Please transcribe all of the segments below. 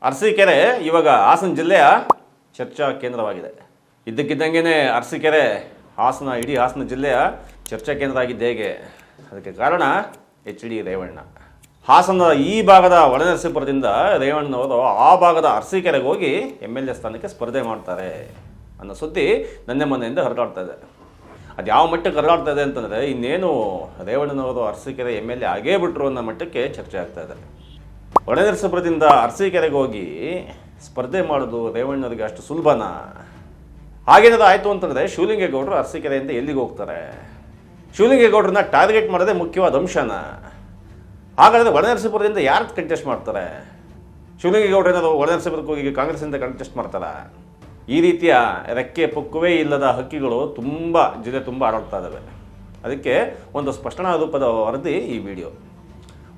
ಅರಸೀಕೆರೆ ಇವಾಗ ಹಾಸನ ಜಿಲ್ಲೆಯ ಚರ್ಚಾ ಕೇಂದ್ರವಾಗಿದೆ. ಇದ್ದಕ್ಕಿದ್ದಂಗೆ ಅರಸೀಕೆರೆ ಇಡೀ ಹಾಸನ ಜಿಲ್ಲೆಯ ಚರ್ಚಾ ಕೇಂದ್ರ ಆಗಿದ್ದು ಹೇಗೆ? ಅದಕ್ಕೆ ಕಾರಣ HD ರೇವಣ್ಣ. ಹಾಸನದ ಈ ಭಾಗದ ಒಳನರಸೀಪುರದಿಂದ ರೇವಣ್ಣನವರು ಆ ಭಾಗದ ಅರಸೀಕೆರೆಗೆ ಹೋಗಿ MLA ಸ್ಥಾನಕ್ಕೆ ಸ್ಪರ್ಧೆ ಮಾಡ್ತಾರೆ ಅನ್ನೋ ಸುದ್ದಿ ಮೊನ್ನೆಯಿಂದ ಹರಿದಾಡ್ತಾ ಇದೆ. ಅದು ಯಾವ ಮಟ್ಟಕ್ಕೆ ಹರಿದಾಡ್ತಾ ಇದೆ ಅಂತಂದರೆ, ಇನ್ನೇನು ರೇವಣ್ಣನವರು ಅರಸೀಕೆರೆ MLA ಆಗೇ ಬಿಟ್ರು ಅನ್ನೋ ಮಟ್ಟಕ್ಕೆ ಚರ್ಚೆ ಆಗ್ತಾ ಇದೆ. ಒಳನರಸೀಪುರದಿಂದ ಅರಸೀಕೆರೆಗೆ ಹೋಗಿ ಸ್ಪರ್ಧೆ ಮಾಡೋದು ರೇವಣ್ಣವರಿಗೆ ಅಷ್ಟು ಸುಲಭನಾ? ಹಾಗೇನಾದ್ರು ಆಯಿತು ಅಂತಂದರೆ ಶಿವಲಿಂಗೇಗೌಡರು ಅರಸೀಕೆರೆಯಿಂದ ಎಲ್ಲಿಗೆ ಹೋಗ್ತಾರೆ? ಶಿವಲಿಂಗೇಗೌಡರನ್ನ ಟಾರ್ಗೆಟ್ ಮಾಡೋದೇ ಮುಖ್ಯವಾದ ಅಂಶನ. ಹಾಗಾದರೆ ಒಳನರಸೀಪುರದಿಂದ ಯಾರು ಕಂಟೆಸ್ಟ್ ಮಾಡ್ತಾರೆ? ಶಿವಲಿಂಗೇಗೌಡರು ಏನಾದ್ರು ಒಳನರಸೀಪುರಕ್ಕೆ ಹೋಗಿ ಕಾಂಗ್ರೆಸ್ಸಿಂದ ಕಂಟೆಸ್ಟ್ ಮಾಡ್ತಾರಾ? ಈ ರೀತಿಯ ರೆಕ್ಕೆ ಪೊಕ್ಕುವೇ ಇಲ್ಲದ ಹಕ್ಕಿಗಳು ಜಿಲ್ಲೆ ತುಂಬ ಆಡಾಡ್ತಾ ಇದ್ದಾವೆ. ಅದಕ್ಕೆ ಒಂದು ಸ್ಪಷ್ಟನಾ ರೂಪದ ವರದಿ ಈ ವಿಡಿಯೋ.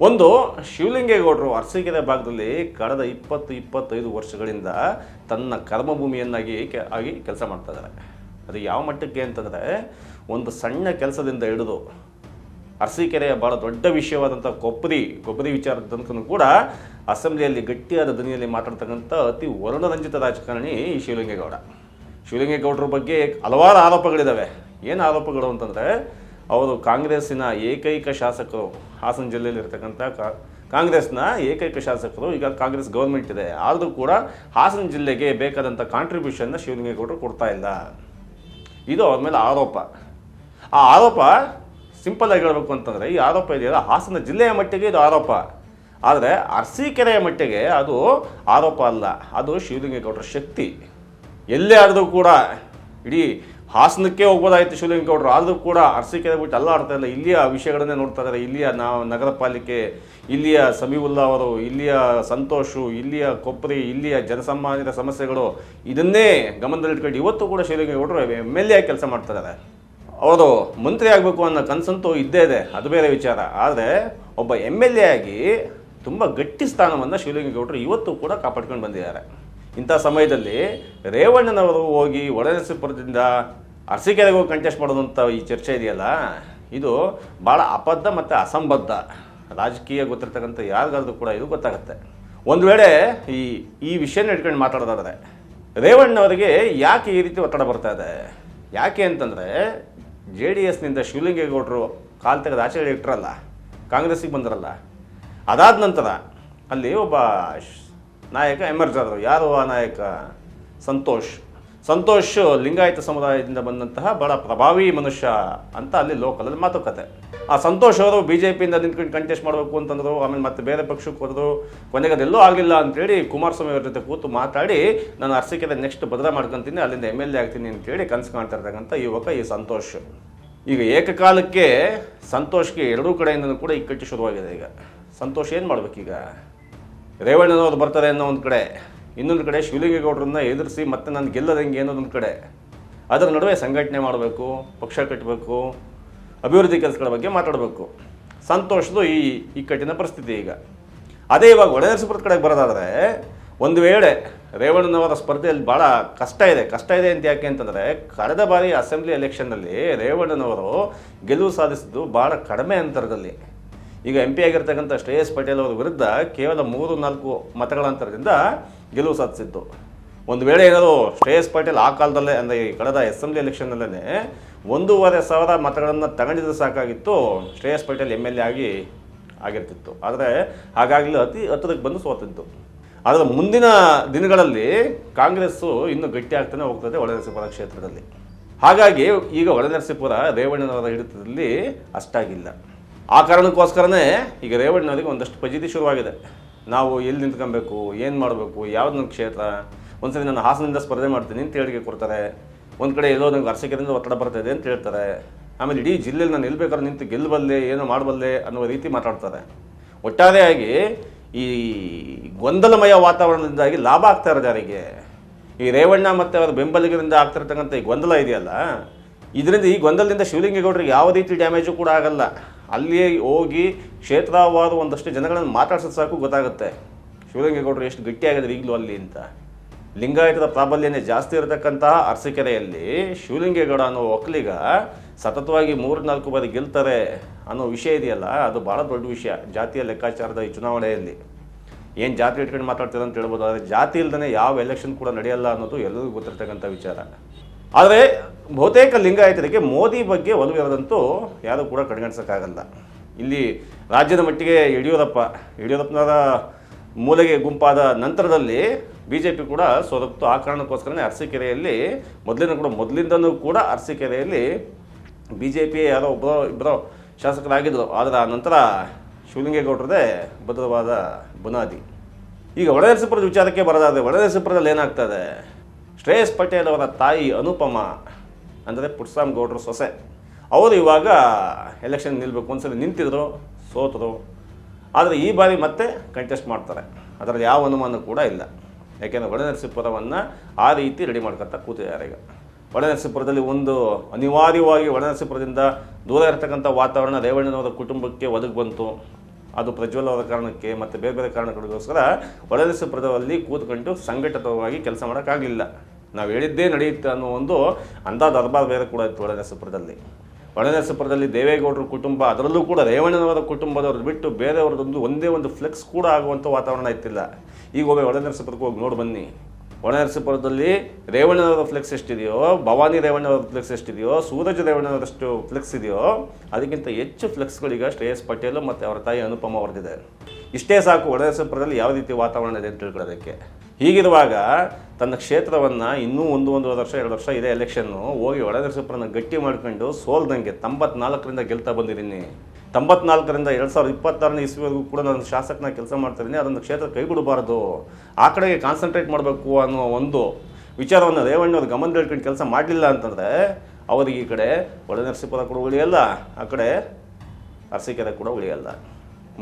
ಒಂದು, ಶಿವಲಿಂಗೇಗೌಡರು ಅರಸೀಕೆರೆ ಭಾಗದಲ್ಲಿ ಕಳೆದ 20-25 ವರ್ಷಗಳಿಂದ ತನ್ನ ಕರ್ಮಭೂಮಿಯನ್ನಾಗಿ ಕೆಲಸ ಮಾಡ್ತಾ ಇದ್ದಾರೆ. ಅದು ಯಾವ ಮಟ್ಟಕ್ಕೆ ಅಂತಂದರೆ, ಒಂದು ಸಣ್ಣ ಕೆಲಸದಿಂದ ಹಿಡಿದು ಅರಸೀಕೆರೆಯ ಭಾಳ ದೊಡ್ಡ ವಿಷಯವಾದಂಥ ಕೊಬ್ಬರಿ ವಿಚಾರದ ತನಕ ಕೂಡ ಅಸೆಂಬ್ಲಿಯಲ್ಲಿ ಗಟ್ಟಿಯಾದ ಧ್ವನಿಯಲ್ಲಿ ಮಾತಾಡ್ತಕ್ಕಂಥ ಅತಿ ವರ್ಣರಂಜಿತ ರಾಜಕಾರಣಿ ಈ ಶಿವಲಿಂಗೇಗೌಡರ ಬಗ್ಗೆ ಹಲವಾರು ಆರೋಪಗಳಿದ್ದಾವೆ. ಏನು ಆರೋಪಗಳು ಅಂತಂದರೆ, ಅವರು ಕಾಂಗ್ರೆಸ್ಸಿನ ಏಕೈಕ ಶಾಸಕರು, ಹಾಸನ ಜಿಲ್ಲೆಯಲ್ಲಿರ್ತಕ್ಕಂಥ ಕಾಂಗ್ರೆಸ್ನ ಏಕೈಕ ಶಾಸಕರು. ಈಗ ಕಾಂಗ್ರೆಸ್ ಗೌರ್ಮೆಂಟ್ ಇದೆ, ಆದರೂ ಕೂಡ ಹಾಸನ ಜಿಲ್ಲೆಗೆ ಬೇಕಾದಂಥ ಕಾಂಟ್ರಿಬ್ಯೂಷನ್ನ ಶಿವಲಿಂಗೇಗೌಡರು ಕೊಡ್ತಾ ಇಲ್ಲ. ಇದು ಅವ್ರ ಮೇಲೆ ಆರೋಪ. ಆ ಆರೋಪ ಸಿಂಪಲ್ ಆಗಿ ಹೇಳಬೇಕು ಅಂತಂದರೆ, ಈ ಆರೋಪ ಇದೆಯಲ್ಲ ಹಾಸನ ಜಿಲ್ಲೆಯ ಮಟ್ಟಿಗೆ ಇದು ಆರೋಪ. ಆದರೆ ಅರಸೀಕೆರೆಯ ಮಟ್ಟಿಗೆ ಅದು ಆರೋಪ ಅಲ್ಲ, ಅದು ಶಿವಲಿಂಗೇಗೌಡರ ಶಕ್ತಿ. ಎಲ್ಲೇ ಆದರೂ ಕೂಡ ಇಡೀ ಹಾಸನಕ್ಕೆ ಹೋಗ್ಬೋದಾಯಿತು ಶಿವಲಿಂಗೇಗೌಡರು, ಆದರೂ ಕೂಡ ಅರಸೀಕೆರೆ ಬಿಟ್ಟು ಅಲ್ಲ ಆಡ್ತಾ ಇಲ್ಲ. ಇಲ್ಲಿಯ ವಿಷಯಗಳನ್ನೇ ನೋಡ್ತಾ ಇದ್ದಾರೆ. ಇಲ್ಲಿಯ ನಗರ ಪಾಲಿಕೆ, ಇಲ್ಲಿಯ ಸಮೀವುಲ್ಲಾ ಅವರು, ಇಲ್ಲಿಯ ಸಂತೋಷು, ಇಲ್ಲಿಯ ಕೊಬ್ಬರಿ, ಇಲ್ಲಿಯ ಜನಸಾಮಾನ್ಯರ ಸಮಸ್ಯೆಗಳು, ಇದನ್ನೇ ಗಮನದಲ್ಲಿಟ್ಕೊಂಡು ಇವತ್ತು ಕೂಡ ಶಿವಲಿಂಗೇಗೌಡರು MLA ಆಗಿ ಕೆಲಸ ಮಾಡ್ತಾ ಇದ್ದಾರೆ. ಅವರು ಮಂತ್ರಿ ಆಗಬೇಕು ಅನ್ನೋ ಕನಸಂತೂ ಇದ್ದೇ ಇದೆ, ಅದು ಬೇರೆ ವಿಚಾರ. ಆದರೆ ಒಬ್ಬ MLA ಆಗಿ ತುಂಬ ಗಟ್ಟಿ ಸ್ಥಾನವನ್ನು ಶಿವಲಿಂಗೇಗೌಡರು ಇವತ್ತು ಕೂಡ ಕಾಪಾಡ್ಕೊಂಡು ಬಂದಿದ್ದಾರೆ. ಇಂಥ ಸಮಯದಲ್ಲಿ ರೇವಣ್ಣನವರು ಹೋಗಿ ಒಳನರಸೀಪುರದಿಂದ ಅರಸೀಕೆರೆಗೆ ಹೋಗಿ ಕಂಟೆಸ್ಟ್ ಮಾಡೋದಂಥ ಈ ಚರ್ಚೆ ಇದೆಯಲ್ಲ, ಇದು ಭಾಳ ಅಬದ್ಧ ಮತ್ತು ಅಸಂಬದ್ಧ. ರಾಜಕೀಯ ಗೊತ್ತಿರ್ತಕ್ಕಂಥ ಯಾರಿಗಾದ್ರೂ ಕೂಡ ಇದು ಗೊತ್ತಾಗುತ್ತೆ. ಒಂದು ವೇಳೆ ಈ ವಿಷಯನ ಇಟ್ಕೊಂಡು ಮಾತಾಡೋದಾದರೆ, ರೇವಣ್ಣವರಿಗೆ ಯಾಕೆ ಈ ರೀತಿ ಒತ್ತಡ ಬರ್ತಾ ಇದೆ? ಯಾಕೆ ಅಂತಂದರೆ, JDSನಿಂದ ಶಿವಲಿಂಗೇಗೌಡರು ಕಾಲು ತೆಗೆದು ಆಚೆಗಡೆ ಇಟ್ಟರಲ್ಲ, ಕಾಂಗ್ರೆಸ್ಸಿಗೆ ಬಂದರಲ್ಲ, ಅದಾದ ನಂತರ ಅಲ್ಲಿ ಒಬ್ಬ ನಾಯಕ ಎಮರ್ಜ್ ಆದರು. ಯಾರು ಆ ನಾಯಕ? ಸಂತೋಷ್ ಲಿಂಗಾಯತ ಸಮುದಾಯದಿಂದ ಬಂದಂತಹ ಭಾಳ ಪ್ರಭಾವಿ ಮನುಷ್ಯ ಅಂತ ಅಲ್ಲಿ ಲೋಕಲಲ್ಲಿ ಮಾತುಕತೆ. ಆ ಸಂತೋಷ್ ಅವರು BJPಯಿಂದ ನಿಂತ್ಕೊಂಡು ಕಂಟೆಸ್ಟ್ ಮಾಡಬೇಕು ಅಂತಂದರು. ಆಮೇಲೆ ಮತ್ತೆ ಬೇರೆ ಪಕ್ಷಕ್ಕೆ ಹೋದರು. ಕೊನೆಗೆ ಅದೆಲ್ಲೂ ಆಗಲಿಲ್ಲ ಅಂತೇಳಿ ಕುಮಾರಸ್ವಾಮಿ ಅವ್ರ ಜೊತೆ ಕೂತು ಮಾತಾಡಿ, ನಾನು ಅರಸೀಕೆರೆ ನೆಕ್ಸ್ಟ್ ಬದಲ ಮಾಡ್ಕೊತೀನಿ, ಅಲ್ಲಿಂದ MLA ಆಗ್ತೀನಿ ಅಂತೇಳಿ ಕನಸು ಕಾಣ್ತಾ ಇರ್ತಕ್ಕಂಥ ಯುವಕ ಈ ಸಂತೋಷ್. ಈಗ ಏಕಕಾಲಕ್ಕೆ ಸಂತೋಷ್ಗೆ ಎರಡೂ ಕಡೆಯಿಂದಲೂ ಕೂಡ ಇಕ್ಕಟ್ಟು ಶುರುವಾಗಿದೆ. ಈಗ ಸಂತೋಷ್ ಏನು ಮಾಡ್ಬೇಕೀಗ? ರೇವಣ್ಣನವ್ರು ಬರ್ತಾರೆ ಅನ್ನೋ ಒಂದು ಕಡೆ, ಇನ್ನೊಂದು ಕಡೆ ಶಿವಲಿಂಗೇಗೌಡರನ್ನ ಎದುರಿಸಿ ಮತ್ತೆ ನಾನು ಗೆಲ್ಲದಂಗೆ ಅನ್ನೋದೊಂದು ಕಡೆ. ಅದರ ನಡುವೆ ಸಂಘಟನೆ ಮಾಡಬೇಕು, ಪಕ್ಷ ಕಟ್ಟಬೇಕು, ಅಭಿವೃದ್ಧಿ ಕೆಲಸಗಳ ಬಗ್ಗೆ ಮಾತಾಡಬೇಕು. ಸಂತೋಷದ್ದು ಈ ಇಕ್ಕಟ್ಟಿನ ಪರಿಸ್ಥಿತಿ ಈಗ. ಅದೇ ಇವಾಗ ಒಳನರಸೀಪುರದ ಕಡೆಗೆ ಬರೋದಾದರೆ, ಒಂದು ವೇಳೆ ರೇವಣ್ಣನವರ ಸ್ಪರ್ಧೆಯಲ್ಲಿ ಭಾಳ ಕಷ್ಟ ಇದೆ ಅಂತ ಯಾಕೆ ಅಂತಂದರೆ, ಕಳೆದ ಬಾರಿ ಅಸೆಂಬ್ಲಿ ಎಲೆಕ್ಷನ್ನಲ್ಲಿ ರೇವಣ್ಣನವರು ಗೆಲುವು ಸಾಧಿಸಿದ್ದು ಭಾಳ ಕಡಿಮೆ ಅಂತರದಲ್ಲಿ. ಈಗ MP ಆಗಿರ್ತಕ್ಕಂಥ ಶ್ರೇಯಸ್ ಪಟೇಲ್ ಅವರ ವಿರುದ್ಧ ಕೇವಲ 3-4 ಮತಗಳ ಅಂತರದಿಂದ ಗೆಲುವು ಸಾಧಿಸಿದ್ದು. ಒಂದು ವೇಳೆ ಏನಾದರೂ ಶ್ರೇಯಸ್ ಪಟೇಲ್ ಆ ಕಾಲದಲ್ಲೇ, ಅಂದರೆ ಕಳೆದ ಅಸೆಂಬ್ಲಿ ಎಲೆಕ್ಷನ್ನಲ್ಲೇ 1,500,000 ಮತಗಳನ್ನು ತಗೊಂಡಿದ್ದು ಸಾಕಾಗಿತ್ತು, ಶ್ರೇಯಸ್ ಪಟೇಲ್ MLA ಆಗಿರ್ತಿತ್ತು. ಆದರೆ ಹಾಗಾಗಲಿ ಅತಿ ಹತ್ತಿರಕ್ಕೆ ಬಂದು ಸೋತಿದ್ದು. ಆದರೆ ಮುಂದಿನ ದಿನಗಳಲ್ಲಿ ಕಾಂಗ್ರೆಸ್ಸು ಇನ್ನೂ ಗಟ್ಟಿ ಆಗ್ತಾನೆ ಹೋಗ್ತದೆ ಒಳನರಸೀಪುರ ಕ್ಷೇತ್ರದಲ್ಲಿ. ಹಾಗಾಗಿ ಈಗ ಒಳನರಸೀಪುರ ರೇವಣ್ಣನವರ ಹಿಡಿತದಲ್ಲಿ ಅಷ್ಟಾಗಿಲ್ಲ. ಆ ಕಾರಣಕ್ಕೋಸ್ಕರನೇ ಈಗ ರೇವಣ್ಣವರಿಗೆ ಒಂದಷ್ಟು ಫಜೀತಿ ಶುರುವಾಗಿದೆ. ನಾವು ಎಲ್ಲಿ ನಿಂತ್ಕೊಬೇಕು, ಏನು ಮಾಡಬೇಕು, ಯಾವ್ದು ನನ್ನ ಕ್ಷೇತ್ರ, ಒಂದ್ಸರಿ ನಾನು ಹಾಸನದಿಂದ ಸ್ಪರ್ಧೆ ಮಾಡ್ತೀನಿ ಅಂತ ಹೇಳಿಕೆ ಕೊಡ್ತಾರೆ. ಒಂದು ಕಡೆ ಎಲ್ಲೋ ನನಗೆ ಅರಸೀಕೆರೆಯಿಂದ ಒತ್ತಡ ಬರ್ತಾಯಿದೆ ಅಂತ ಹೇಳ್ತಾರೆ. ಆಮೇಲೆ ಇಡೀ ಜಿಲ್ಲೆಯಲ್ಲಿ ನಾನು ನಿಲ್ಬೇಕಾದ್ರೆ ನಿಂತು ಗೆಲ್ಲಬಲ್ಲೆ, ಏನೋ ಮಾಡಬಲ್ಲೆ ಅನ್ನೋ ರೀತಿ ಮಾತಾಡ್ತಾರೆ. ಒಟ್ಟಾರೆಯಾಗಿ ಈ ಗೊಂದಲಮಯ ವಾತಾವರಣದಿಂದಾಗಿ ಲಾಭ ಆಗ್ತಾ ಇರೋದು ಯಾರಿಗೆ? ಈ ರೇವಣ್ಣ ಮತ್ತು ಅವರ ಬೆಂಬಲಿಗರಿಂದ ಆಗ್ತಿರ್ತಕ್ಕಂಥ ಈ ಗೊಂದಲ ಇದೆಯಲ್ಲ, ಇದರಿಂದ ಈ ಗೊಂದಲದಿಂದ ಶಿವಲಿಂಗೇಗೌಡರಿಗೆ ಯಾವ ರೀತಿ ಡ್ಯಾಮೇಜು ಕೂಡ ಆಗಲ್ಲ. ಅಲ್ಲಿಯೇ ಹೋಗಿ ಕ್ಷೇತ್ರವಾದ ಒಂದಷ್ಟು ಜನಗಳನ್ನು ಮಾತಾಡ್ಸೋದು ಸಾಕು, ಗೊತ್ತಾಗುತ್ತೆ ಶಿವಲಿಂಗೇಗೌಡರು ಎಷ್ಟು ಗಟ್ಟಿಯಾಗಿದ್ದಾರೆ ಈಗಲೂ ಅಲ್ಲಿ ಅಂತ. ಲಿಂಗಾಯತದ ಪ್ರಾಬಲ್ಯನೇ ಜಾಸ್ತಿ ಇರತಕ್ಕಂತಹ ಅರಸೀಕೆರೆಯಲ್ಲಿ ಶಿವಲಿಂಗೇಗೌಡ ಅನ್ನೋ ಒಕ್ಕಲಿಗ ಸತತವಾಗಿ 3-4 ಬಾರಿ ಗೆಲ್ತಾರೆ ಅನ್ನೋ ವಿಷಯ ಇದೆಯಲ್ಲ, ಅದು ಭಾಳ ದೊಡ್ಡ ವಿಷಯ ಜಾತಿಯ ಲೆಕ್ಕಾಚಾರದ ಈ ಚುನಾವಣೆಯಲ್ಲಿ. ಏನು ಜಾತಿ ಇಟ್ಕೊಂಡು ಮಾತಾಡ್ತಿದ್ದಾರೆ ಅಂತ ಹೇಳ್ಬೋದು. ಆದರೆ ಜಾತಿ ಇಲ್ದೇ ಯಾವ ಎಲೆಕ್ಷನ್ ಕೂಡ ನಡೆಯಲ್ಲ ಅನ್ನೋದು ಎಲ್ಲರಿಗೂ ಗೊತ್ತಿರ್ತಕ್ಕಂಥ ವಿಚಾರ. ಆದರೆ ಬಹುತೇಕ ಲಿಂಗಾಯತರಿಗೆ ಮೋದಿ ಬಗ್ಗೆ ಒಲವಿರೋದಂತೂ ಯಾರೂ ಕೂಡ ಕಡೆಗಣಿಸೋಕ್ಕಾಗಲ್ಲ. ಇಲ್ಲಿ ರಾಜ್ಯದ ಮಟ್ಟಿಗೆ ಯಡಿಯೂರಪ್ಪನವರ ಮೂಲೆಗೆ ಗುಂಪಾದ ನಂತರದಲ್ಲಿ BJP ಕೂಡ ಸೋದತ್ತು. ಆ ಕಾರಣಕ್ಕೋಸ್ಕರನೇ ಅರಸೀಕೆರೆಯಲ್ಲಿ ಮೊದಲಿಂದನೂ ಕೂಡ ಅರಸೀಕೆರೆಯಲ್ಲಿ BJP ಯಾರೋ ಇಬ್ಬರೋ ಶಾಸಕರಾಗಿದ್ದರು. ಆದರೆ ಆ ನಂತರ ಶಿವಲಿಂಗೇಗೌಡರದೇ ಭದ್ರವಾದ ಬುನಾದಿ. ಈಗ ಒಳನರಸೀಪುರದ ವಿಚಾರಕ್ಕೆ ಬರೋದಾದರೆ, ಒಳನರಸೀಪುರದಲ್ಲಿ ಏನಾಗ್ತದೆ, ಶ್ರೇಯಸ್ ಪಟೇಲ್ ಅವರ ತಾಯಿ ಅನುಪಮ ಅಂದರೆ ಪುಟ್ಸ್ವಾಮಿ ಗೌಡರ ಸೊಸೆ, ಅವರು ಇವಾಗ ಎಲೆಕ್ಷನ್ ನಿಲ್ಲಬೇಕು, ಒಂದ್ಸರಿ ನಿಂತಿದ್ರು, ಸೋತರು. ಆದರೆ ಈ ಬಾರಿ ಮತ್ತೆ ಕಂಟೆಸ್ಟ್ ಮಾಡ್ತಾರೆ, ಅದರಲ್ಲಿ ಯಾವ ಅನುಮಾನ ಕೂಡ ಇಲ್ಲ. ಯಾಕೆಂದರೆ ಒಳನರಸೀಪುರವನ್ನು ಆ ರೀತಿ ರೆಡಿ ಮಾಡ್ಕೊತಾ ಕೂತಿದ್ದಾರೆ. ಈಗ ಒಳನರಸೀಪುರದಲ್ಲಿ ಒಂದು ಅನಿವಾರ್ಯವಾಗಿ ಒಳನರಸೀಪುರದಿಂದ ದೂರ ಇರತಕ್ಕಂಥ ವಾತಾವರಣ ರೇವಣ್ಣನವರ ಕುಟುಂಬಕ್ಕೆ ಒದಗಿ ಬಂತು. ಅದು ಪ್ರಜ್ವಲ್ ಅವರ ಕಾರಣಕ್ಕೆ ಮತ್ತು ಬೇರೆ ಬೇರೆ ಕಾರಣಗಳಿಗೋಸ್ಕರ ಒಳನರಸೀಪುರದಲ್ಲಿ ಕೂತ್ಕೊಂಡು ಸಂಘಟಿತವಾಗಿ ಕೆಲಸ ಮಾಡೋಕ್ಕಾಗಲಿಲ್ಲ. ನಾವು ಹೇಳಿದ್ದೇ ನಡೆಯುತ್ತೆ ಅನ್ನೋ ಒಂದು ಅಂದಾಜು ದರ್ಬಾರ್ ಬೇರೆ ಕೂಡ ಇತ್ತು ಒಳನರಸೀಪುರದಲ್ಲಿ ದೇವೇಗೌಡರ ಕುಟುಂಬ, ಅದರಲ್ಲೂ ಕೂಡ ರೇವಣ್ಣನವರ ಕುಟುಂಬದವ್ರದ್ದು ಬಿಟ್ಟು ಬೇರೆಯವ್ರದ್ದೊಂದು ಒಂದೇ ಒಂದು ಫ್ಲೆಕ್ಸ್ ಕೂಡ ಆಗುವಂಥ ವಾತಾವರಣ ಇತ್ತಿಲ್ಲ. ಈಗ ಹೋಗಿ ಒಳನರಸೀಪುರಕ್ಕೆ ಹೋಗಿ ನೋಡಿ ಬನ್ನಿ. ಒಳನರಸೀಪುರದಲ್ಲಿ ರೇವಣ್ಣನವರ ಫ್ಲೆಕ್ಸ್ ಎಷ್ಟಿದೆಯೋ, ಭವಾನಿ ರೇವಣ್ಣನವರ ಫ್ಲೆಕ್ಸ್ ಎಷ್ಟಿದೆಯೋ, ಸೂರಜ್ ರೇವಣ್ಣನವರಷ್ಟು ಫ್ಲೆಕ್ಸ್ ಇದೆಯೋ, ಅದಕ್ಕಿಂತ ಹೆಚ್ಚು ಫ್ಲೆಕ್ಸ್ಗಳೀಗ ಶ್ರೇಯಸ್ ಪಟೇಲ್ ಮತ್ತು ಅವರ ತಾಯಿ ಅನುಪಮ ಅವರದಿದೆ. ಇಷ್ಟೇ ಸಾಕು ಒಳನರಸೀಪುರದಲ್ಲಿ ಯಾವ ರೀತಿ ವಾತಾವರಣ ಇದೆ ಅಂತ ತಿಳ್ಕೊಳ್ಳೋದಕ್ಕೆ. ಹೀಗಿರುವಾಗ ತನ್ನ ಕ್ಷೇತ್ರವನ್ನು ಇನ್ನೂ ಒಂದೂವರೆ ವರ್ಷ 2 ವರ್ಷ ಇದೆ ಎಲೆಕ್ಷನ್ನು, ಹೋಗಿ ಒಳನರಸೀಪುರನ ಗಟ್ಟಿ ಮಾಡ್ಕೊಂಡು ಸೋಲ್ದಂಗೆ 94ರಿಂದ ಗೆಲ್ತಾ ಬಂದಿದ್ದೀನಿ. 94ರಿಂದ 2026ನೇ ಇಸ್ವಿವರೆಗೂ ಕೂಡ ನಾನು ಶಾಸಕನ ಕೆಲಸ ಮಾಡ್ತಿದ್ದೀನಿ. ಅದೊಂದು ಕ್ಷೇತ್ರ ಕೈಬಿಡಬಾರ್ದು, ಆ ಕಡೆಗೆ ಕಾನ್ಸಂಟ್ರೇಟ್ ಮಾಡಬೇಕು ಅನ್ನೋ ಒಂದು ವಿಚಾರವನ್ನು ರೇವಣ್ಣವ್ರು ಗಮನದಲ್ಲಿ ಇಟ್ಕೊಂಡು ಕೆಲಸ ಮಾಡಲಿಲ್ಲ ಅಂತಂದರೆ ಅವರಿಗೆ ಈ ಕಡೆ ಒಳನರಸೀಪುರ ಕೂಡ ಉಳಿಯಲ್ಲ, ಆ ಕಡೆ ಅರಸೀಕೆರೆ ಕೂಡ ಉಳಿಯಲ್ಲ.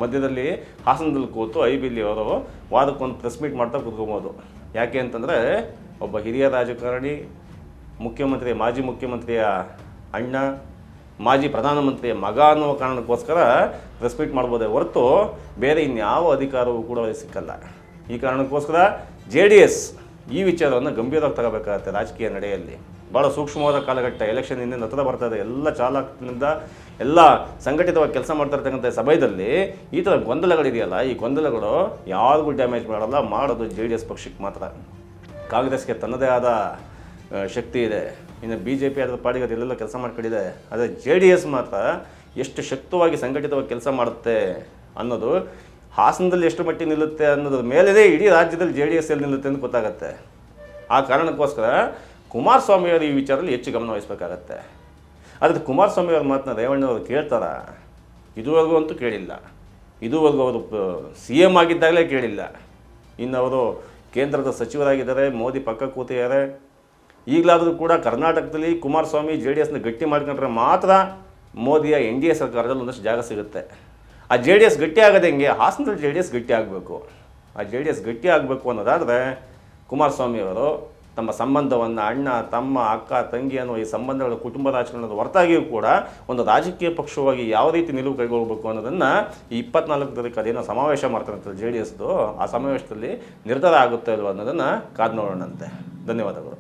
ಮಧ್ಯದಲ್ಲಿ ಹಾಸನದಲ್ಲಿ ಕೂತು IBಲಿ ಅವರು ವಾದಕ್ಕೊಂದು ಪ್ರೆಸ್ ಮೀಟ್ ಮಾಡ್ತಾ ಕೂತ್ಕೊಬೋದು. ಯಾಕೆ ಅಂತಂದರೆ ಒಬ್ಬ ಹಿರಿಯ ರಾಜಕಾರಣಿ, ಮಾಜಿ ಮುಖ್ಯಮಂತ್ರಿಯ ಅಣ್ಣ, ಮಾಜಿ ಪ್ರಧಾನಮಂತ್ರಿಯ ಮಗ ಅನ್ನೋ ಕಾರಣಕ್ಕೋಸ್ಕರ ಪ್ರೆಸ್ ಮೀಟ್ ಮಾಡ್ಬೋದೇ ಹೊರತು ಬೇರೆ ಇನ್ಯಾವ ಅಧಿಕಾರವೂ ಕೂಡ ಅವರಿಗೆ ಸಿಕ್ಕಲ್ಲ. ಈ ಕಾರಣಕ್ಕೋಸ್ಕರ JDS ಈ ವಿಚಾರವನ್ನು ಗಂಭೀರವಾಗಿ ತಗೋಬೇಕಾಗತ್ತೆ. ರಾಜಕೀಯ ನಡೆಯಲ್ಲಿ ಭಾಳ ಸೂಕ್ಷ್ಮವಾದ ಕಾಲಘಟ್ಟ, ಎಲೆಕ್ಷನ್ ಇನ್ನೇನು ಹತ್ತಿರ ಬರ್ತದೆ. ಎಲ್ಲ ಚಾಲಕನಿಂದ ಎಲ್ಲ ಸಂಘಟಿತವಾಗಿ ಕೆಲಸ ಮಾಡ್ತಾ ಇರ್ತಕ್ಕಂಥ ಸಮಯದಲ್ಲಿ ಈ ಥರ ಗೊಂದಲಗಳಿದೆಯಲ್ಲ, ಈ ಗೊಂದಲಗಳು ಯಾರಿಗೂ ಡ್ಯಾಮೇಜ್ ಮಾಡಲ್ಲ, ಮಾಡೋದು JDS ಪಕ್ಷಕ್ಕೆ ಮಾತ್ರ. ಕಾಂಗ್ರೆಸ್ಗೆ ತನ್ನದೇ ಆದ ಶಕ್ತಿ ಇದೆ, ಇನ್ನು BJP ಅದರ ಪಾಡಿಗೆ ಅದೆಲ್ಲ ಕೆಲಸ ಮಾಡ್ಕೊಂಡಿದೆ. ಆದರೆ JDS ಮಾತ್ರ ಎಷ್ಟು ಶಕ್ತವಾಗಿ ಸಂಘಟಿತವಾಗಿ ಕೆಲಸ ಮಾಡುತ್ತೆ ಅನ್ನೋದು, ಹಾಸನದಲ್ಲಿ ಎಷ್ಟು ಮಟ್ಟಿಗೆ ನಿಲ್ಲುತ್ತೆ ಅನ್ನೋದ್ರ ಮೇಲೇ ಇಡೀ ರಾಜ್ಯದಲ್ಲಿ JDS ಎಲ್ಲಿ ನಿಲ್ಲುತ್ತೆ ಅಂತ ಗೊತ್ತಾಗತ್ತೆ. ಆ ಕಾರಣಕ್ಕೋಸ್ಕರ ಕುಮಾರಸ್ವಾಮಿಯವರು ಈ ವಿಚಾರದಲ್ಲಿ ಹೆಚ್ಚು ಗಮನ ವಹಿಸಬೇಕಾಗತ್ತೆ. ಆದರೆ ಕುಮಾರಸ್ವಾಮಿಯವ್ರ ಮಾತನ್ನ ರೇವಣ್ಣವರು ಕೇಳ್ತಾರ? ಇದುವರೆಗೂ ಅಂತೂ ಕೇಳಿಲ್ಲ. ಇದುವರೆಗೂ ಅವರು CM ಆಗಿದ್ದಾಗಲೇ ಕೇಳಿಲ್ಲ. ಇನ್ನು ಅವರು ಕೇಂದ್ರದ ಸಚಿವರಾಗಿದ್ದಾರೆ, ಮೋದಿ ಪಕ್ಕ ಕೂತಿದ್ದಾರೆ. ಈಗಲಾದರೂ ಕೂಡ ಕರ್ನಾಟಕದಲ್ಲಿ ಕುಮಾರಸ್ವಾಮಿ JDSನ ಗಟ್ಟಿ ಮಾಡ್ಕೊಂಡ್ರೆ ಮಾತ್ರ ಮೋದಿಯ NDA ಸರ್ಕಾರದಲ್ಲಿ ಒಂದಷ್ಟು ಜಾಗ ಸಿಗುತ್ತೆ. ಆ JDS ಗಟ್ಟಿ ಆಗೋದು ಹೆಂಗೆ? ಹಾಸನದಲ್ಲಿ JDS ಗಟ್ಟಿ ಆಗಬೇಕು. ಆ JDS ಗಟ್ಟಿ ಆಗಬೇಕು ಅನ್ನೋದಾದರೆ ಕುಮಾರಸ್ವಾಮಿಯವರು ತಮ್ಮ ಸಂಬಂಧವನ್ನು ಅಣ್ಣ, ತಮ್ಮ, ಅಕ್ಕ, ತಂಗಿ ಅನ್ನೋ ಈ ಸಂಬಂಧಗಳ ಕುಟುಂಬ ರಾಜಕಾರಣದ ಹೊರತಾಗಿಯೂ ಕೂಡ ಒಂದು ರಾಜಕೀಯ ಪಕ್ಷವಾಗಿ ಯಾವ ರೀತಿ ನಿಲುವು ಕೈಗೊಳ್ಳಬೇಕು ಅನ್ನೋದನ್ನು ಈ 24 ತಾರೀಕು ಅದೇನೋ ಸಮಾವೇಶ ಮಾಡ್ತಾರಂತೆ JDSದು, ಆ ಸಮಾವೇಶದಲ್ಲಿ ನಿರ್ಧಾರ ಆಗುತ್ತೆ ಅಲ್ವ ಅನ್ನೋದನ್ನು ಕಾದು ನೋಡೋಣಂತೆ. ಧನ್ಯವಾದಗಳು.